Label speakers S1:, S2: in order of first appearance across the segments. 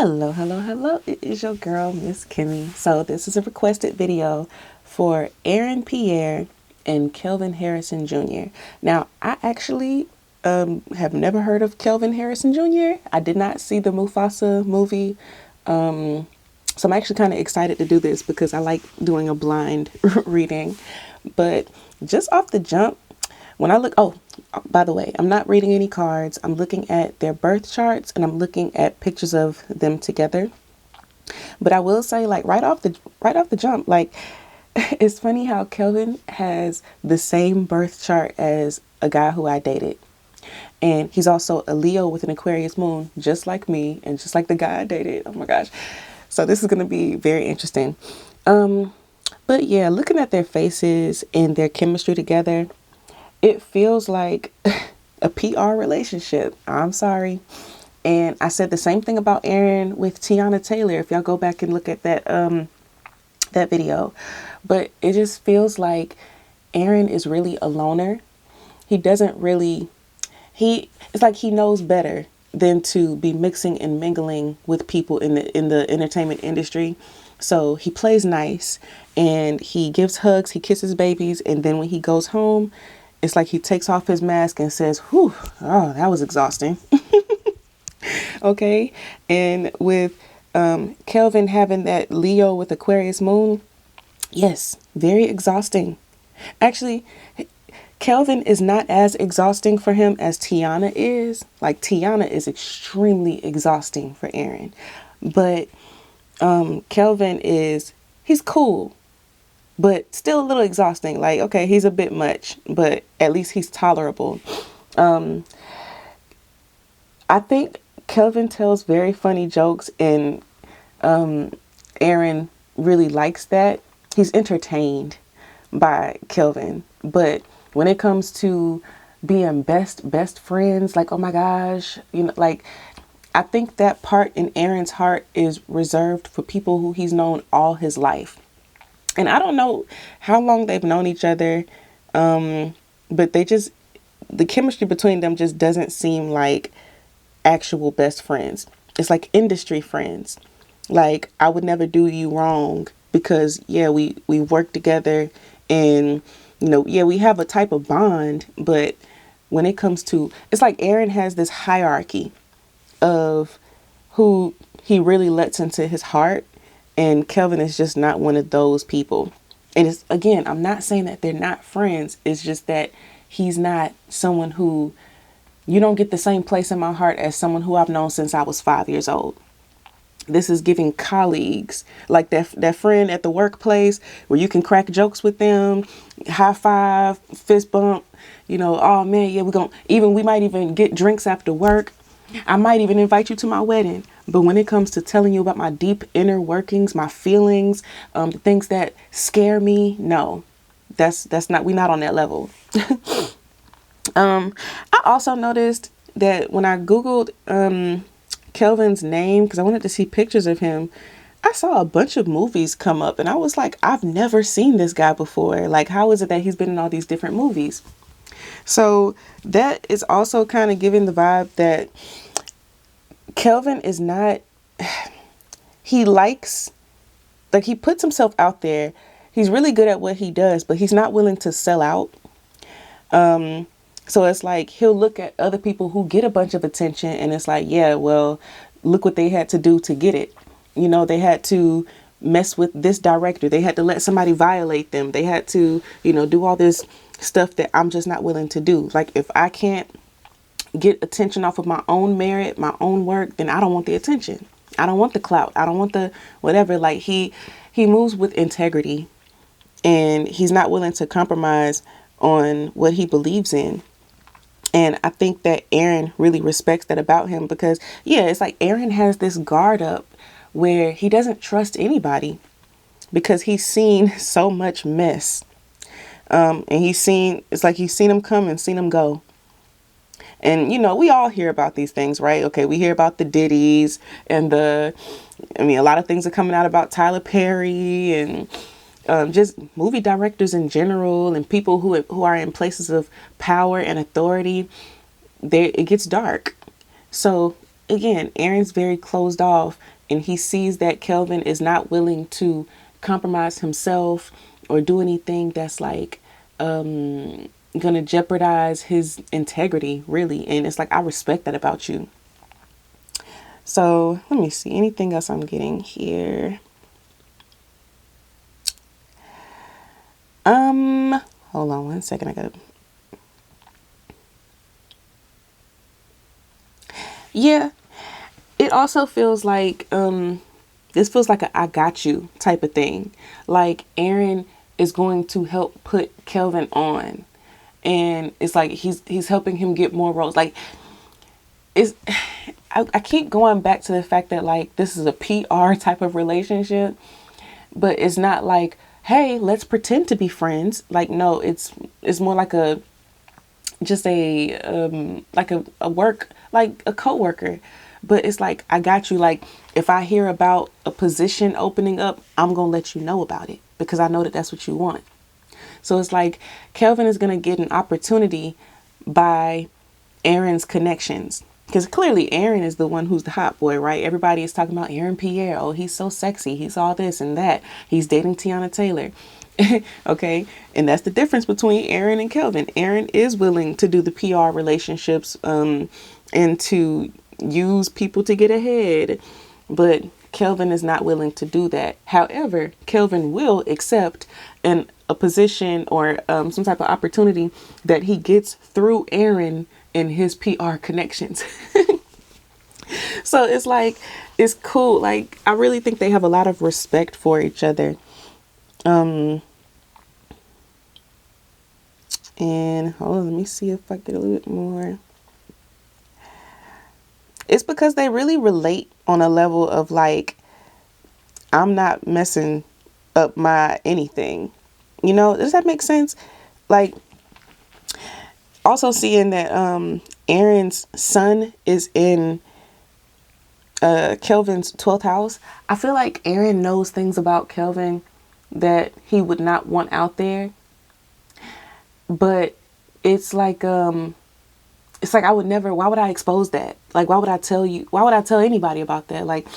S1: Hello, hello, hello. It is your girl, Miss Kimmy. So this is a requested video for Aaron Pierre and Kelvin Harrison Jr. Now, I actually have never heard of Kelvin Harrison Jr. I did not see the Mufasa movie. So I'm actually kind of excited to do this because I like doing a blind reading. But just off the jump, when I look, oh, by the way, I'm not reading any cards. I'm looking at their birth charts and I'm looking at pictures of them together. But I will say, like, right off the jump, like, it's funny how Kelvin has the same birth chart as a guy who I dated. And he's also a Leo with an Aquarius moon, just like me and just like the guy I dated. Oh my gosh. So this is going to be very interesting. But yeah, looking at their faces and their chemistry together, it feels like a PR relationship. I'm sorry. And I said the same thing about Aaron with Tiana Taylor, if y'all go back and look at that video. But it just feels like Aaron is really a loner. He doesn't really, it's like he knows better than to be mixing and mingling with people in the entertainment industry. So he plays nice and he gives hugs, he kisses babies, and then when he goes home, it's like he takes off his mask and says, whew, oh, that was exhausting. Okay. And with Kelvin having that Leo with Aquarius moon, yes, very exhausting. Actually, Kelvin is not as exhausting for him as Tiana is. Like, Tiana is extremely exhausting for Aaron. But Kelvin he's cool, but still a little exhausting. Like, okay, he's a bit much, but at least he's tolerable. I think Kelvin tells very funny jokes, and Aaron really likes that. He's entertained by Kelvin, but when it comes to being best friends, like, oh my gosh, like, I think that part in Aaron's heart is reserved for people who he's known all his life. And I don't know how long they've known each other, but the chemistry between them just doesn't seem like actual best friends. It's like industry friends. Like, I would never do you wrong because, yeah, we work together and, yeah, we have a type of bond. But when it comes to, it's like Aaron has this hierarchy of who he really lets into his heart. And Kelvin is just not one of those people. And it's, again, I'm not saying that they're not friends. It's just that he's not someone who, you don't get the same place in my heart as someone who I've known since I was 5 years old. This is giving colleagues, like that friend at the workplace where you can crack jokes with them, high five, fist bump, oh man, yeah, we might even get drinks after work. I might even invite you to my wedding. But when it comes to telling you about my deep inner workings, my feelings, the things that scare me, no, we're not on that level. I also noticed that when I Googled Kelvin's name, because I wanted to see pictures of him, I saw a bunch of movies come up and I was like, I've never seen this guy before. Like, how is it that he's been in all these different movies? So that is also kind of giving the vibe that Kelvin is not, he puts himself out there. He's really good at what he does, but he's not willing to sell out. So it's like he'll look at other people who get a bunch of attention and it's like, yeah, well, look what they had to do to get it. They had to mess with this director. They had to let somebody violate them. They had to, do all this stuff that I'm just not willing to do. Like, if I can't get attention off of my own merit, my own work, then I don't want the attention. I don't want the clout. I don't want the whatever. Like, he moves with integrity and he's not willing to compromise on what he believes in. And I think that Aaron really respects that about him because, yeah, it's like Aaron has this guard up where he doesn't trust anybody because he's seen so much mess. And it's like he's seen them come and seen them go. And, we all hear about these things, right? Okay, we hear about the Diddies and a lot of things are coming out about Tyler Perry and just movie directors in general and people who are in places of power and authority. It gets dark. So again, Aaron's very closed off, and he sees that Kelvin is not willing to compromise himself or do anything that's like gonna jeopardize his integrity, really. And it's like, I respect that about you. So let me see, anything else I'm getting here. Hold on one second. I gotta. Yeah, it also feels like this feels like a I got you type of thing. Like Aaron is going to help put Kelvin on, and it's like he's helping him get more roles. Like it's I keep going back to the fact that like this is a PR type of relationship, but it's not like, hey, let's pretend to be friends. Like, no, it's more like a just a like a work, like a coworker. But it's like, I got you. Like, if I hear about a position opening up, I'm gonna let you know about it because I know that that's what you want. So it's like Kelvin is gonna get an opportunity by Aaron's connections. Because clearly Aaron is the one who's the hot boy, right? Everybody is talking about Aaron Pierre. Oh, he's so sexy. He's all this and that. He's dating Tiana Taylor. Okay. And that's the difference between Aaron and Kelvin. Aaron is willing to do the PR relationships and to use people to get ahead. But Kelvin is not willing to do that. However, Kelvin will accept a position or some type of opportunity that he gets through Aaron and his PR connections. So it's like, it's cool. Like, I really think they have a lot of respect for each other. And hold on, let me see if I get a little bit more. It's because they really relate on a level of like, I'm not messing up my anything. You know, does that make sense? Like, also seeing that Aaron's sun is in Kelvin's 12th house. I feel like Aaron knows things about Kelvin that he would not want out there. But it's like I would never, why would I expose that? Like, why would I tell you? Why would I tell anybody about that? Like,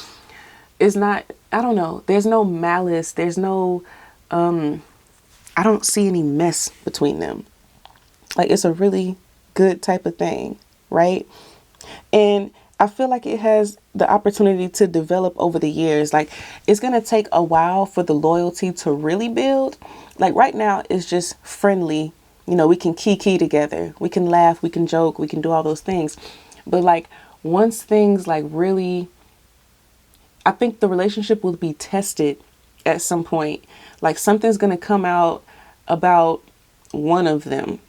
S1: it's not, I don't know. There's no malice. There's no, I don't see any mess between them. Like, it's a really good type of thing, right? And I feel like it has the opportunity to develop over the years. Like, it's going to take a while for the loyalty to really build. Like, right now, it's just friendly. You know, we can kiki together. We can laugh. We can joke. We can do all those things. But, like, once things, like, really, I think the relationship will be tested at some point. Like, something's going to come out about one of them,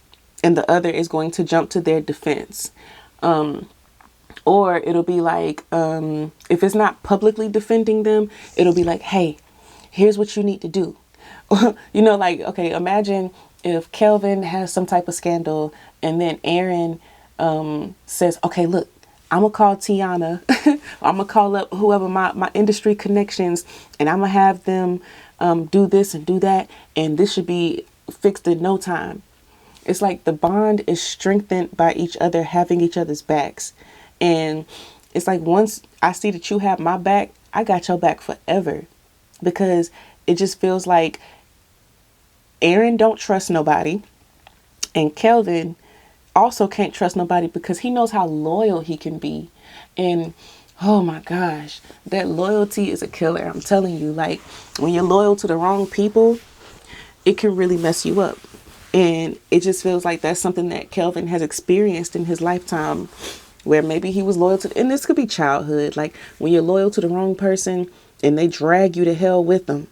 S1: and the other is going to jump to their defense. Or it'll be like, if it's not publicly defending them, it'll be like, hey, here's what you need to do. You know, like, okay, imagine if Kelvin has some type of scandal and then Aaron says, okay, look, I'm going to call Tiana. I'm going to call up whoever my industry connections, and I'm going to have them do this and do that. And this should be fixed in no time. It's like the bond is strengthened by each other having each other's backs. And it's like, once I see that you have my back, I got your back forever. Because it just feels like Aaron don't trust nobody. And Kelvin also can't trust nobody because he knows how loyal he can be. And oh my gosh, that loyalty is a killer. I'm telling you, like, when you're loyal to the wrong people, it can really mess you up. And it just feels like that's something that Kelvin has experienced in his lifetime, where maybe he was loyal to, and this could be childhood, like when you're loyal to the wrong person and they drag you to hell with them.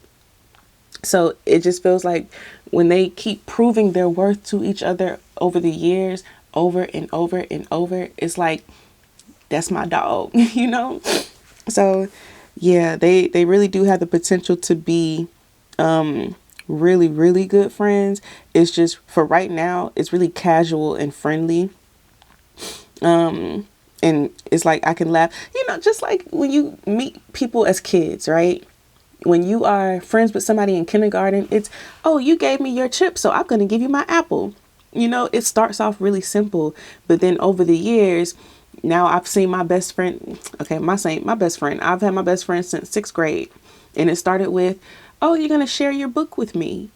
S1: So it just feels like when they keep proving their worth to each other over the years, over and over and over, it's like, that's my dog, you know? So yeah, they really do have the potential to be really, really good friends. It's just, for right now, it's really casual and friendly. And it's like, I can laugh, you know, just like when you meet people as kids, right? When you are friends with somebody in kindergarten, it's, oh, you gave me your chip, so I'm going to give you my apple. You know, it starts off really simple, but then over the years, Now I've seen my best friend. Okay, my best friend. I've had my best friend since 6th grade, and it started with, "Oh, you're gonna share your book with me,"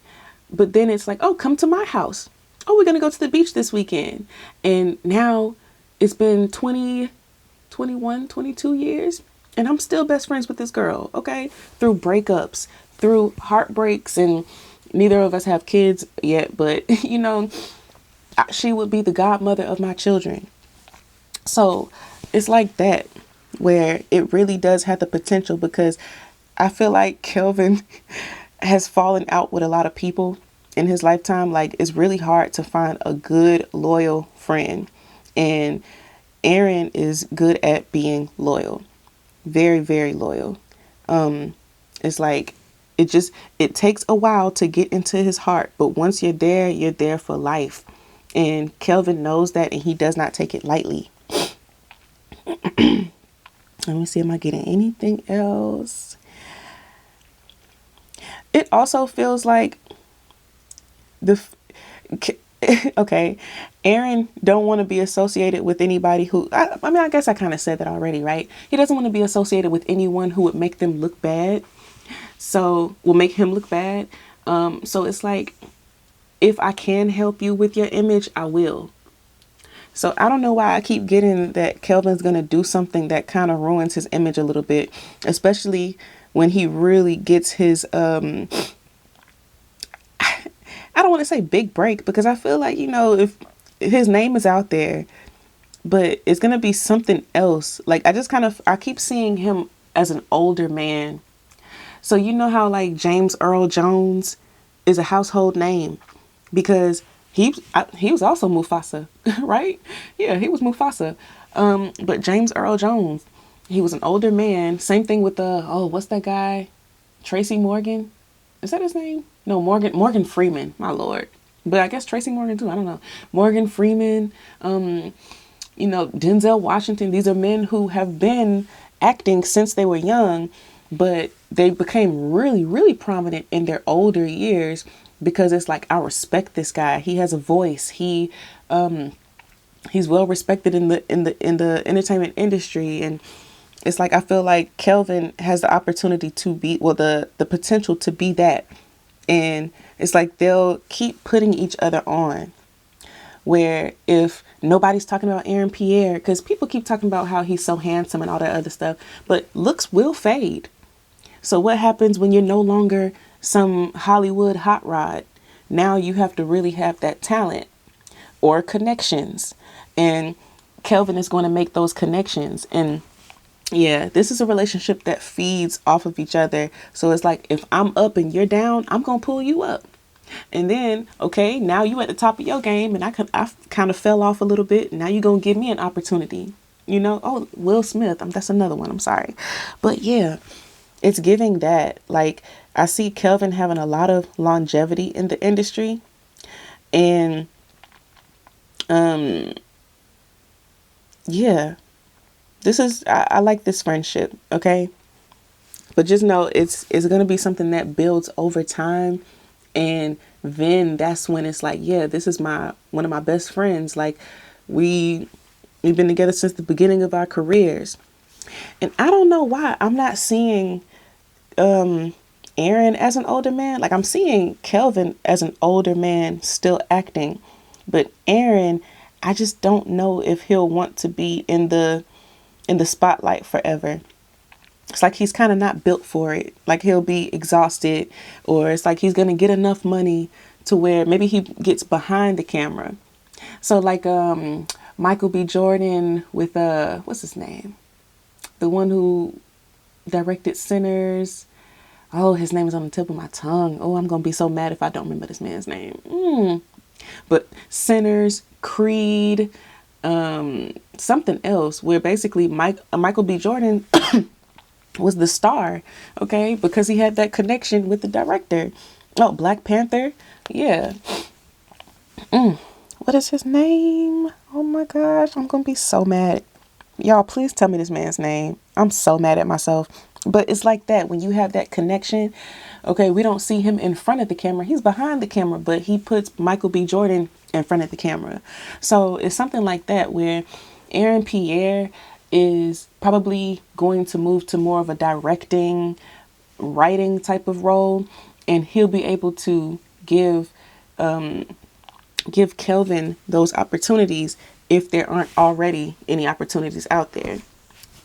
S1: but then it's like, "Oh, come to my house. Oh, we're gonna go to the beach this weekend," and now it's been 20, 21, 22 years, and I'm still best friends with this girl. Okay, through breakups, through heartbreaks, and neither of us have kids yet, but she would be the godmother of my children. So it's like that, where it really does have the potential, because I feel like Kelvin has fallen out with a lot of people in his lifetime. Like, it's really hard to find a good, loyal friend. And Aaron is good at being loyal. Very, very loyal. It's like, it takes a while to get into his heart, but once you're there for life. And Kelvin knows that, and he does not take it lightly. Let me see, am I getting anything else? It also feels like okay, Aaron don't want to be associated with anybody who, I mean, I guess I kind of said that already, right? He doesn't want to be associated with anyone who would make them look bad. So will make him look bad. So it's like, if I can help you with your image, I will. So I don't know why I keep getting that Kelvin's going to do something that kind of ruins his image a little bit, especially when he really gets his, I don't want to say big break, because I feel like, if his name is out there, but it's going to be something else. Like, I keep seeing him as an older man. So you know how like James Earl Jones is a household name because he was also Mufasa, right? Yeah, he was Mufasa. But James Earl Jones, he was an older man. Same thing with what's that guy? Tracy Morgan? Is that his name? No, Morgan Freeman, my lord. But I guess Tracy Morgan too. I don't know. Morgan Freeman, Denzel Washington. These are men who have been acting since they were young, but they became really, really prominent in their older years because it's like, I respect this guy. He has a voice. He's well respected in the entertainment industry, and it's like, I feel like Kelvin has the opportunity to be, well, the potential to be that. And it's like they'll keep putting each other on, where if nobody's talking about Aaron Pierre, because people keep talking about how he's so handsome and all that other stuff, but looks will fade. So what happens when you're no longer some Hollywood hot rod? Now you have to really have that talent or connections, and Kelvin is going to make those connections. And yeah, this is a relationship that feeds off of each other. So it's like, if I'm up and you're down, I'm going to pull you up. And then, okay, now you at the top of your game, and I kind of fell off a little bit. Now you're going to give me an opportunity. Oh, Will Smith. That's another one. I'm sorry. But yeah, it's giving that. Like, I see Kelvin having a lot of longevity in the industry. And yeah, I like this friendship. Okay. But just know it's going to be something that builds over time. And then that's when it's like, yeah, this is one of my best friends. Like, we've been together since the beginning of our careers. And I don't know why I'm not seeing Aaron as an older man. Like, I'm seeing Kelvin as an older man still acting. But Aaron, I just don't know if he'll want to be in the spotlight forever. It's like he's kind of not built for it. Like, he'll be exhausted, or it's like he's going to get enough money to where maybe he gets behind the camera. So like Michael B. Jordan with what's his name? The one who directed Sinners. Oh, his name is on the tip of my tongue. Oh, I'm going to be so mad if I don't remember this man's name. But Sinners, Creed, something else, where basically Michael B. Jordan was the star, okay, because he had that connection with the director. Oh, Black Panther. Yeah. What is his name? Oh my gosh, I'm gonna be so mad. Y'all, please tell me this man's name. I'm so mad at myself. But it's like that when you have that connection. Okay, we don't see him in front of the camera. He's behind the camera, but he puts Michael B. Jordan in front of the camera. So it's something like that where Aaron Pierre is probably going to move to more of a directing, writing type of role, and he'll be able to give Kelvin those opportunities if there aren't already any opportunities out there.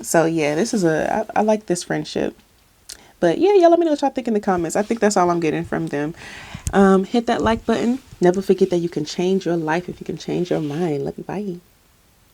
S1: So yeah, I like this friendship. But yeah, y'all let me know what y'all think in the comments. I think that's all I'm getting from them. Hit that like button. Never forget that you can change your life if you can change your mind. Love you. Bye.